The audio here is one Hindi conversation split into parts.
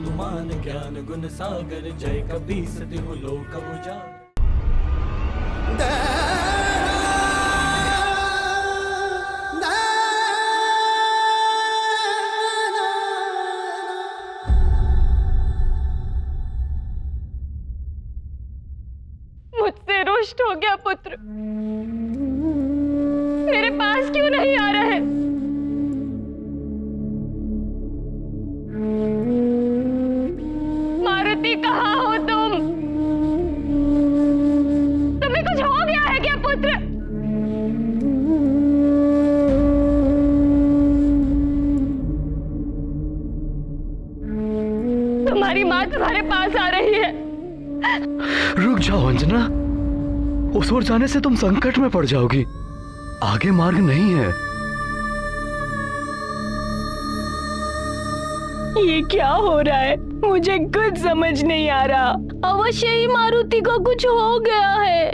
हनुमान ज्ञान गुण सागर, जय कपीस तिहु लोक उजागर। मुझसे रुष्ट हो गया पुत्र, मेरे पास क्यों नहीं आ रहा है? मारुति कहाँ हो तुम? तुम्हें कुछ हो गया है क्या पुत्र? तुम्हारी माँ तुम्हारे पास आ रही है। रुक जाओ अंजना, उस ओर जाने से तुम संकट में पड़ जाओगी। आगे मार्ग नहीं है। ये क्या हो रहा है? मुझे कुछ समझ नहीं आ रहा। अवश्य ही मारुति को कुछ हो गया है।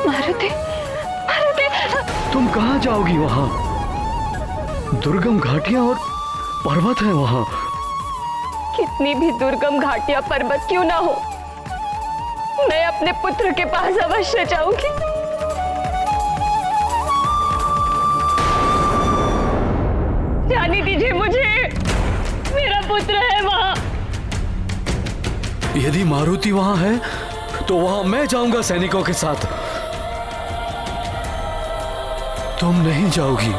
मारुति, मारुति, तुम कहाँ जाओगी? वहां दुर्गम घाटियां और पर्वत है। वहां कितनी भी दुर्गम घाटियां पर्वत क्यों ना हो, मैं अपने पुत्र के पास अवश्य जाऊंगी। जाने दीजिए मुझे, मेरा पुत्र है वहां। यदि मारुति वहां है तो वहां मैं जाऊंगा सैनिकों के साथ। तुम नहीं जाओगी।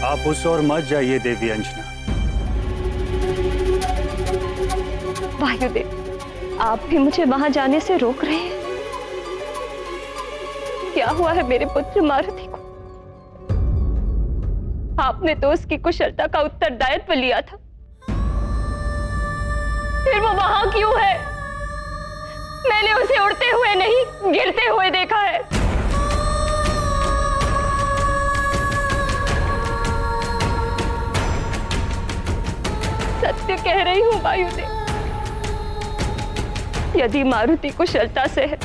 आप उस ओर मत जाइए देवी अंजना। वायुदेव, आप भी मुझे वहां जाने से रोक रहे हैं। क्या हुआ है मेरे पुत्र मारुति को? आपने तो उसकी कुशलता का उत्तरदायित्व लिया था, फिर वो वहां क्यों है? मैंने उसे उड़ते हुए नहीं, गिरते हुए देखा है। सत्य कह रही हूं वायुदेव, यदि मारुति कुशलता से है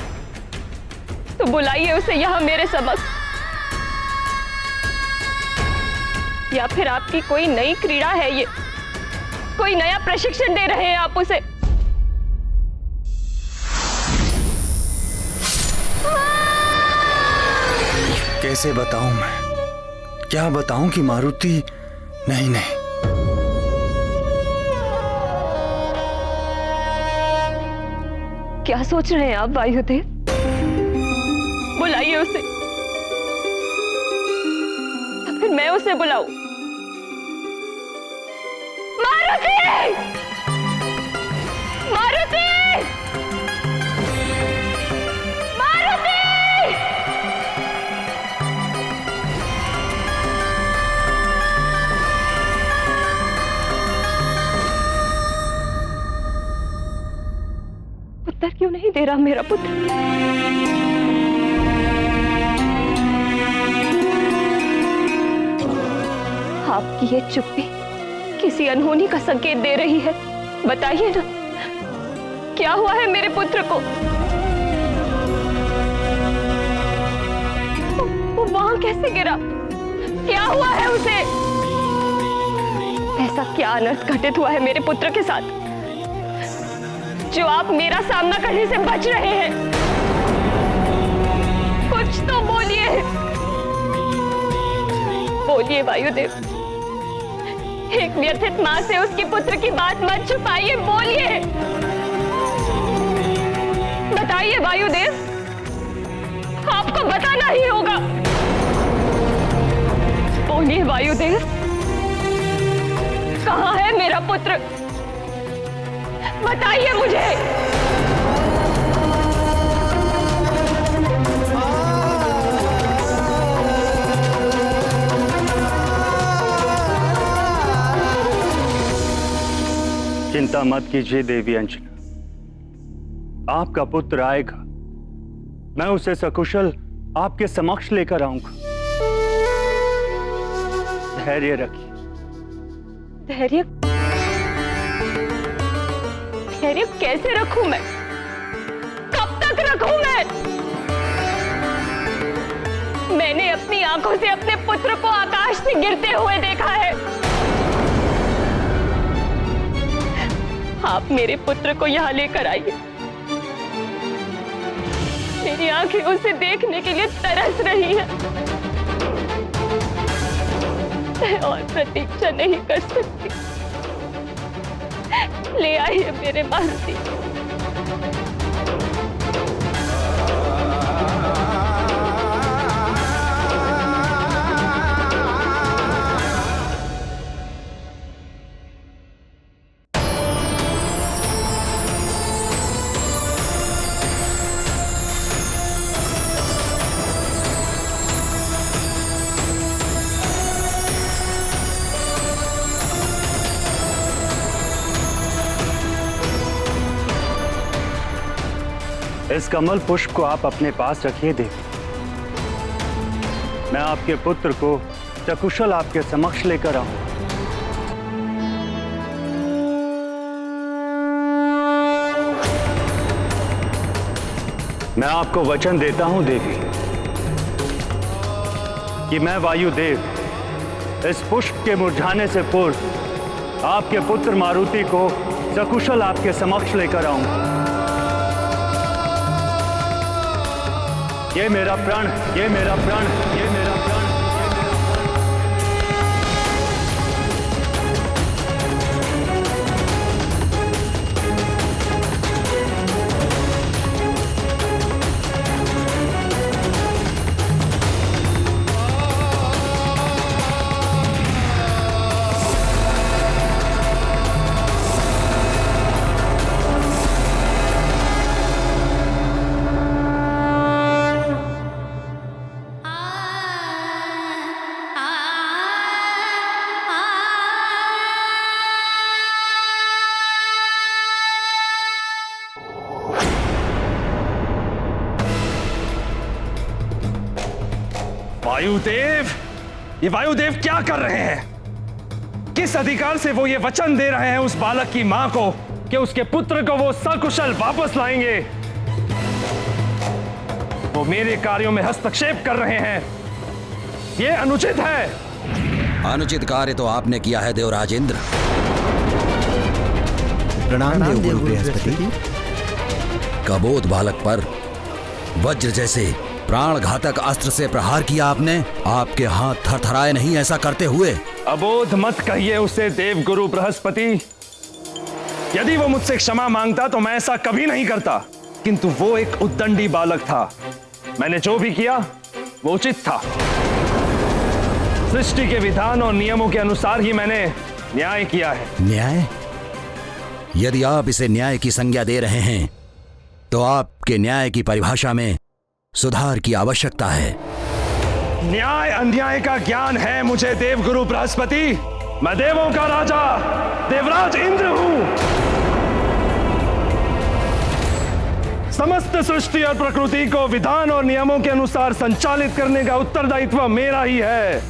तो बुलाइए उसे यहां मेरे समक्ष। या फिर आपकी कोई नई क्रीड़ा है ये, कोई नया प्रशिक्षण दे रहे हैं आप उसे? कैसे बताऊं मैं? क्या बताऊं कि मारुति नहीं नहीं। क्या सोच रहे हैं आप वायुदेव? बुलाइए उसे, या फिर मैं उसे बुलाऊं? मारुति! मारुति! मारुति! उत्तर क्यों नहीं दे रहा मेरा पुत्र? आपकी ये चुप्पी किसी अनहोनी का संकेत दे रही है। बताइए ना, क्या हुआ है मेरे पुत्र को? वो वहां कैसे गिरा? क्या हुआ है उसे? ऐसा क्या अनर्थ घटित हुआ है मेरे पुत्र के साथ जो आप मेरा सामना करने से बच रहे हैं? कुछ तो बोलिए, बोलिए वायुदेव। एक व्यथित मां से उसकी पुत्र की बात मत छुपाइए, बोलिए, बताइए वायुदेव, आपको बताना ही होगा। बोलिए वायुदेव, कहाँ है मेरा पुत्र? बताइए मुझे। चिंता मत कीजिए देवी अंजना, आपका पुत्र आएगा। मैं उसे सकुशल आपके समक्ष लेकर आऊंगा। धैर्य रखिए। धैर्य? धैर्य कैसे रखूं मैं? कब तक रखूं मैं? मैंने अपनी आंखों से अपने पुत्र को आकाश से गिरते हुए देखा है। आप मेरे पुत्र को यहाँ लेकर आइए। मेरी आंखें उसे देखने के लिए तरस रही है। मैं और प्रतीक्षा नहीं कर सकती। ले आइए मेरे मारुति। इस कमल पुष्प को आप अपने पास रखिए देवी। मैं आपके पुत्र को सकुशल आपके समक्ष लेकर आऊं। मैं आपको वचन देता हूं देवी कि मैं वायुदेव इस पुष्प के मुरझाने से पूर्व आपके पुत्र मारुति को सकुशल आपके समक्ष लेकर आऊंगा। ये मेरा प्राण, ये मेरा प्राण, ये मेरा प्राण। वायुदेव, ये वायुदेव क्या कर रहे हैं? किस अधिकार से वो ये वचन दे रहे हैं उस बालक की मां को कि उसके पुत्र को वो सकुशल वापस लाएंगे? वो मेरे कार्यों में हस्तक्षेप कर रहे हैं। ये अनुचित है। अनुचित कार्य तो आपने किया है देवराज इंद्र। प्रणाम देवगुरु बृहस्पति। कबोध बालक पर वज्र जैसे प्राण घातक अस्त्र से प्रहार किया आपने। आपके हाथ थरथराए नहीं ऐसा करते हुए? अबोध मत कहिए उसे देवगुरु बृहस्पति। यदि वो मुझसे क्षमा मांगता तो मैं ऐसा कभी नहीं करता, किंतु वो एक उद्दंडी बालक था। मैंने जो भी किया वो उचित था। सृष्टि के विधान और नियमों के अनुसार ही मैंने न्याय किया है। न्याय? यदि आप इसे न्याय की संज्ञा दे रहे हैं तो आपके न्याय की परिभाषा में सुधार की आवश्यकता है। न्याय अन्याय का ज्ञान है मुझे देवगुरु बृहस्पति। मैं देवों का राजा देवराज इंद्र हूं। समस्त सृष्टि और प्रकृति को विधान और नियमों के अनुसार संचालित करने का उत्तरदायित्व मेरा ही है।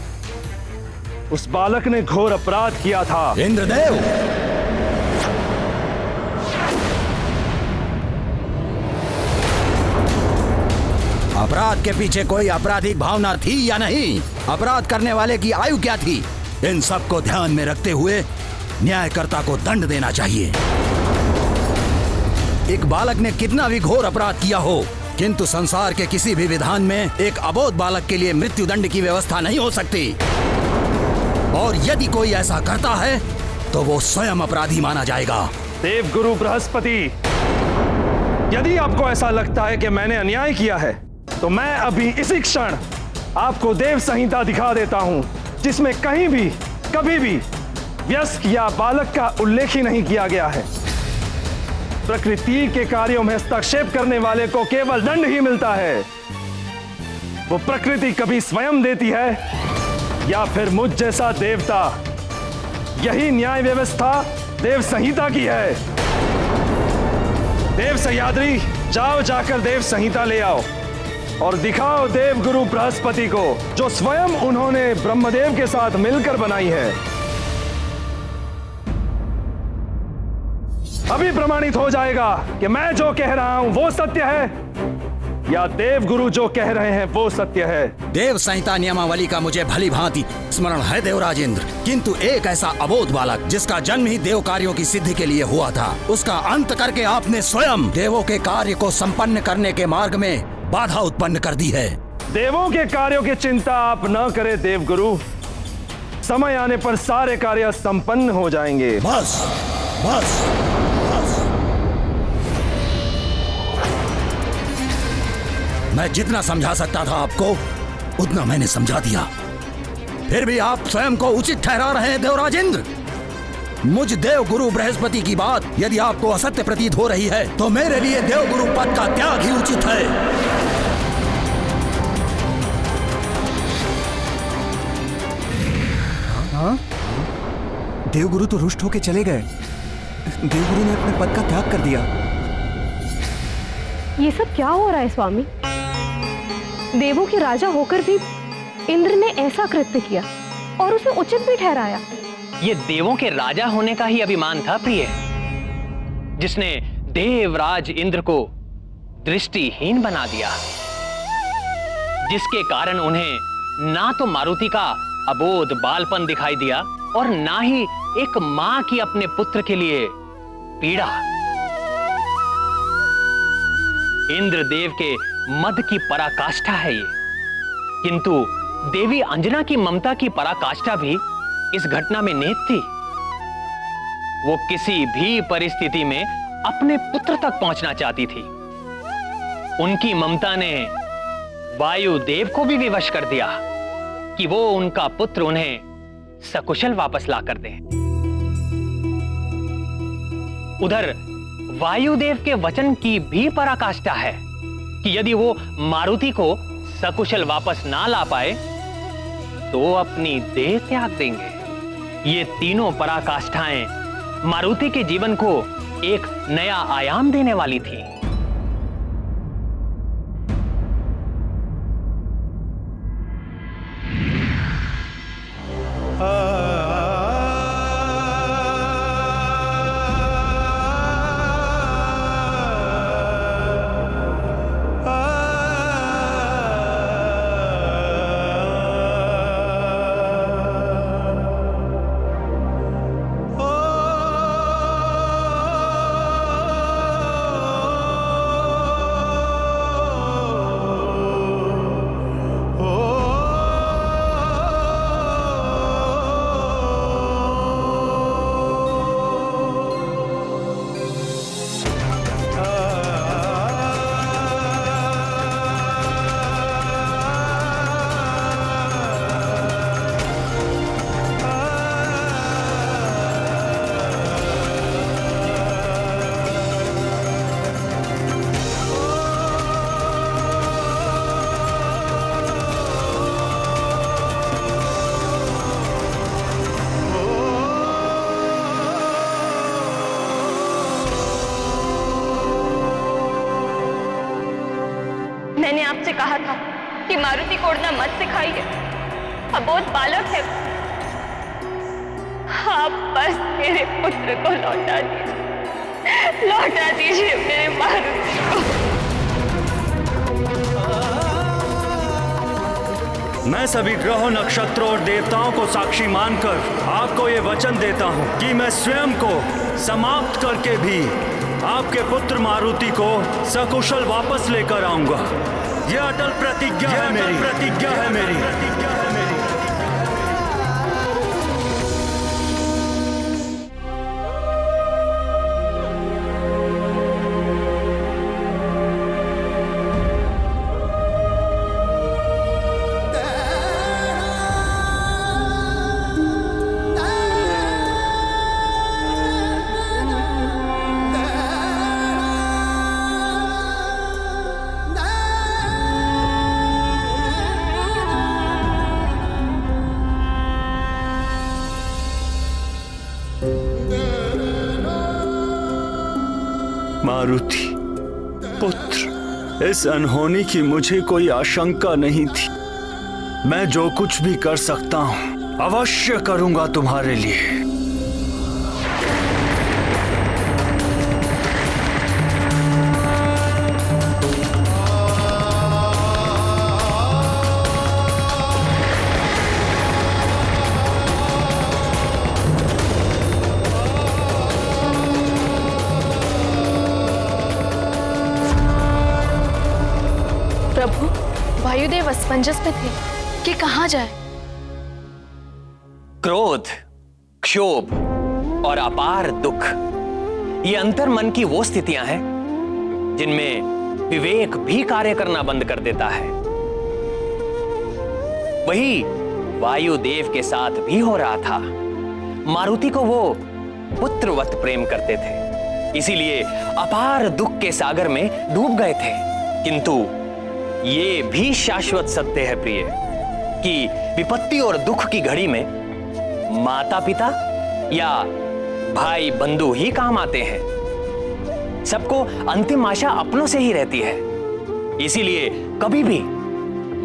उस बालक ने घोर अपराध किया था। इंद्रदेव, अपराध के पीछे कोई आपराधिक भावना थी या नहीं? अपराध करने वाले की आयु क्या थी? इन सब को ध्यान में रखते हुए न्यायकर्ता को दंड देना चाहिए। एक बालक ने कितना भी घोर अपराध किया हो, किंतु संसार के किसी भी विधान में एक अबोध बालक के लिए मृत्युदंड की व्यवस्था नहीं हो सकती। और यदि कोई ऐसा करता है तो वो स्वयं अपराधी माना जाएगा। देवगुरु बृहस्पति, यदि आपको ऐसा लगता है कि मैंने अन्याय किया है तो मैं अभी इसी क्षण आपको देव संहिता दिखा देता हूं, जिसमें कहीं भी कभी भी वयस्क या बालक का उल्लेख ही नहीं किया गया है। प्रकृति के कार्यों में हस्तक्षेप करने वाले को केवल दंड ही मिलता है। वो प्रकृति कभी स्वयं देती है या फिर मुझ जैसा देवता। यही न्याय व्यवस्था देव संहिता की है। देव सह्याद्री, जाओ जाकर देव संहिता ले आओ और दिखाओ देव गुरु बृहस्पति को, जो स्वयं उन्होंने ब्रह्मदेव के साथ मिलकर बनाई है। अभी प्रमाणित हो जाएगा कि मैं जो कह रहा हूं वो सत्य है या देव गुरु जो कह रहे हैं वो सत्य है। देव संहिता नियमावली का मुझे भली भांति स्मरण है देवराज इंद्र, किंतु एक ऐसा अबोध बालक जिसका जन्म ही देव कार्यों की सिद्धि के लिए हुआ था, उसका अंत करके आपने स्वयं देवों के कार्य को संपन्न करने के मार्ग में बाधा उत्पन्न कर दी है। देवों के कार्यों की चिंता आप न करें देव गुरु, समय आने पर सारे कार्य संपन्न हो जाएंगे। बस बस बस, मैं जितना समझा सकता था आपको उतना मैंने समझा दिया, फिर भी आप स्वयं को उचित ठहरा रहे हैं देवराज इंद्र। मुझ देव गुरु बृहस्पति की बात यदि आपको असत्य प्रतीत हो रही है तो मेरे लिए देव गुरु पद का त्याग ही उचित है। हाँ? देवगुरु तो रुष्ट होके चले गए। देवगुरु ने अपने पद का त्याग कर दिया। ये सब क्या हो रहा है स्वामी? देवों के राजा होकर भी इंद्र ने ऐसा कृत्य किया और उसे उचित भी ठहराया। ये देवों के राजा होने का ही अभिमान था प्रिय, जिसने देवराज इंद्र को दृष्टिहीन बना दिया, जिसके कारण उन्हें ना तो मारुति का अबोध बालपन दिखाई दिया और ना ही एक मां की अपने पुत्र के लिए पीड़ा। इंद्रदेव के मद की पराकाष्ठा है ये, किंतु देवी अंजना की ममता की पराकाष्ठा भी इस घटना में निहित थी। वो किसी भी परिस्थिति में अपने पुत्र तक पहुंचना चाहती थी। उनकी ममता ने वायुदेव को भी विवश कर दिया कि वो उनका पुत्र उन्हें सकुशल वापस ला कर दे। उधर वायुदेव के वचन की भी पराकाष्ठा है कि यदि वो मारुति को सकुशल वापस ना ला पाए तो अपनी देह त्याग देंगे। ये तीनों पराकाष्ठाएं मारुति के जीवन को एक नया आयाम देने वाली थी। मैंने आपसे कहा था कि मारुति को उड़ना मत सिखाइए, अबोध बालक है। आप बस मेरे पुत्र को लौटा दीजिए मेरे मारुति को। मैं सभी ग्रहों, नक्षत्रों और देवताओं को साक्षी मानकर आपको ये वचन देता हूँ कि मैं स्वयं को समाप्त करके भी आपके पुत्र मारुति को सकुशल वापस लेकर आऊंगा। ये अटल प्रतिज्ञा है मेरी। मारुति पुत्र, इस अनहोनी की मुझे कोई आशंका नहीं थी। मैं जो कुछ भी कर सकता हूं अवश्य करूंगा तुम्हारे लिए। प्रभु, वायुदेव असमंजस में थे कि कहाँ जाए। क्रोध, क्षोभ और अपार दुख, ये अंतर मन की वो स्थितियां हैं जिनमें विवेक भी कार्य करना बंद कर देता है। वही वायुदेव के साथ भी हो रहा था। मारुति को वो पुत्रवत प्रेम करते थे, इसीलिए अपार दुख के सागर में डूब गए थे। किंतु ये भी शाश्वत सत्य है प्रिय, कि विपत्ति और दुख की घड़ी में माता पिता या भाई बंधु ही काम आते हैं। सबको अंतिम आशा अपनों से ही रहती है, इसीलिए कभी भी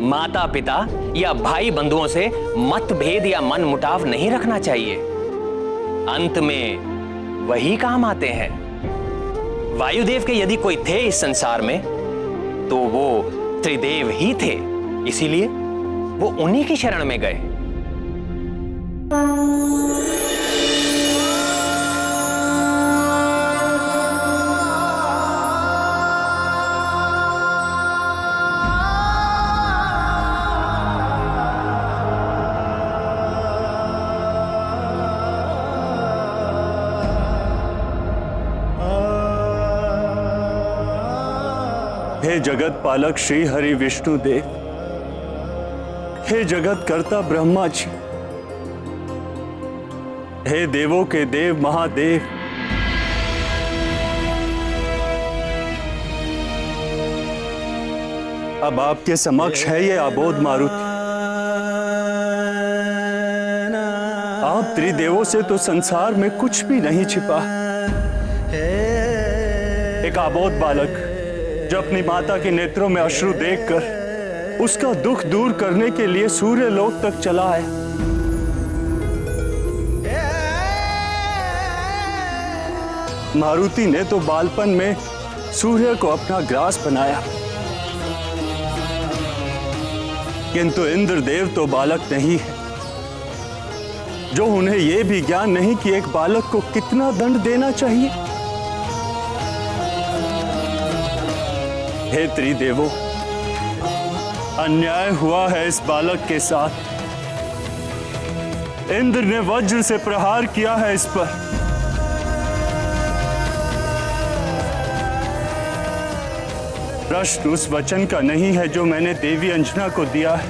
माता पिता या भाई बंधुओं से मतभेद या मन मुटाव नहीं रखना चाहिए। अंत में वही काम आते हैं। वायुदेव के यदि कोई थे इस संसार में तो वो त्रिदेव ही थे, इसीलिए वो उन्हीं की शरण में गए। हे जगत पालक श्री हरि विष्णु देव, हे जगत कर्ता ब्रह्मा जी, हे देवों के देव महादेव, अब आपके समक्ष है ये अबोध मारुति। आप त्रिदेवों से तो संसार में कुछ भी नहीं छिपा। एक अबोध बालक जो अपनी माता के नेत्रों में अश्रु देखकर उसका दुख दूर करने के लिए सूर्य लोक तक चला आया। मारुति ने तो बालपन में सूर्य को अपना ग्रास बनाया, किंतु इंद्रदेव तो बालक नहीं है, जो उन्हें यह भी ज्ञान नहीं कि एक बालक को कितना दंड देना चाहिए। हे त्रिदेवों, अन्याय हुआ है इस बालक के साथ। इंद्र ने वज्र से प्रहार किया है इस पर। प्रश्न उस वचन का नहीं है जो मैंने देवी अंजना को दिया है,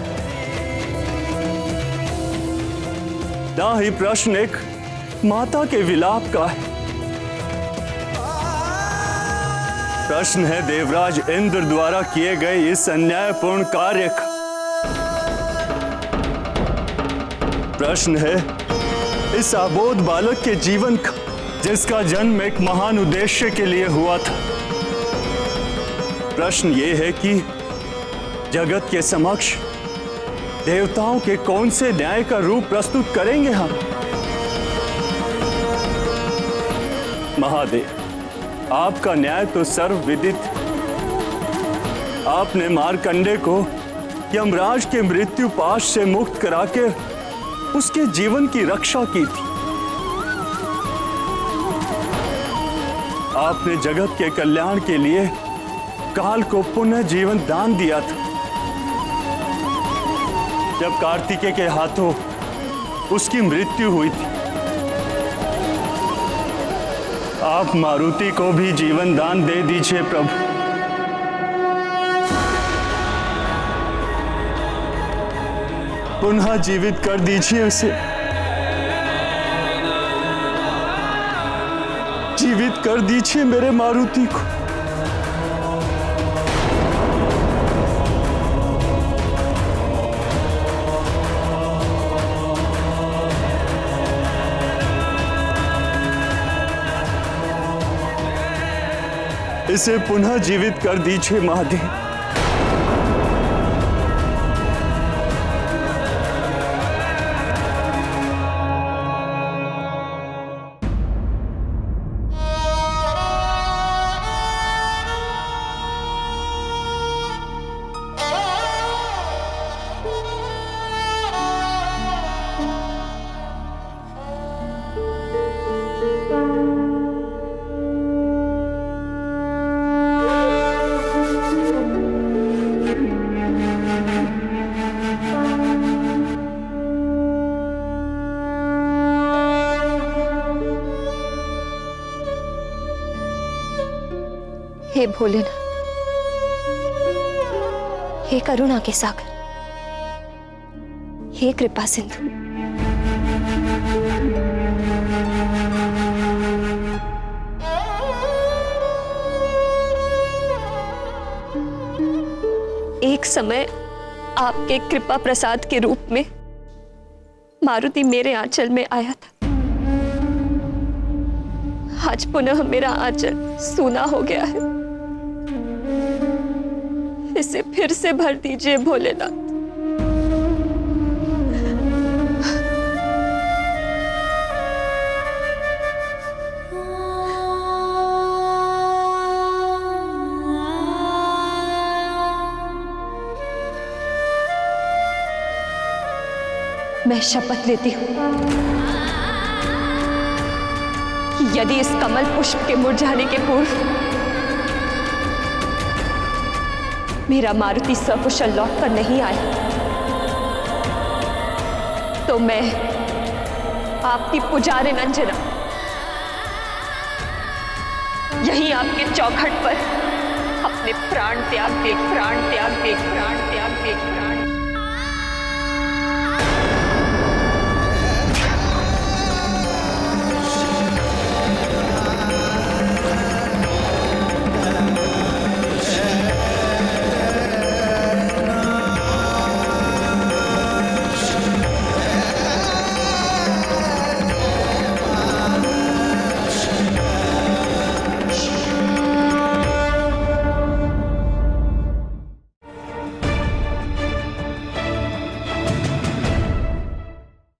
ना ही प्रश्न एक माता के विलाप का है। प्रश्न है देवराज इंद्र द्वारा किए गए इस अन्यायपूर्ण कार्य का। प्रश्न है इस अबोध बालक के जीवन का, जिसका जन्म एक महान उद्देश्य के लिए हुआ था। प्रश्न ये है कि जगत के समक्ष देवताओं के कौन से न्याय का रूप प्रस्तुत करेंगे हम। महादेव, आपका न्याय तो सर्वविदित। आपने मार्कंडे को यमराज के मृत्यु पाश से मुक्त कराके उसके जीवन की रक्षा की थी। आपने जगत के कल्याण के लिए काल को पुनः जीवन दान दिया था। जब कार्तिकेय के हाथों उसकी मृत्यु हुई थी, आप मारुति को भी जीवन दान दे दीजिए प्रभु। पुनः जीवित कर दीजिए उसे, जीवित कर दीजिए मेरे मारुति को। इसे पुनः जीवित कर दीजिए महादेव। हे भोलेनाथ, हे करुणा के सागर, हे कृपा सिंधु, एक समय आपके कृपा प्रसाद के रूप में मारुति मेरे आंचल में आया था। आज पुनः मेरा आंचल सूना हो गया है। इसे फिर से भर दीजिए भोलेनाथ। मैं शपथ लेती हूं कि यदि इस कमल पुष्प के मुरझाने के पूर्व मेरा मारुति सकुशल लौटकर नहीं आया, तो मैं आपकी पुजारिन अंजना यहीं आपके चौखट पर अपने प्राण त्याग देगी।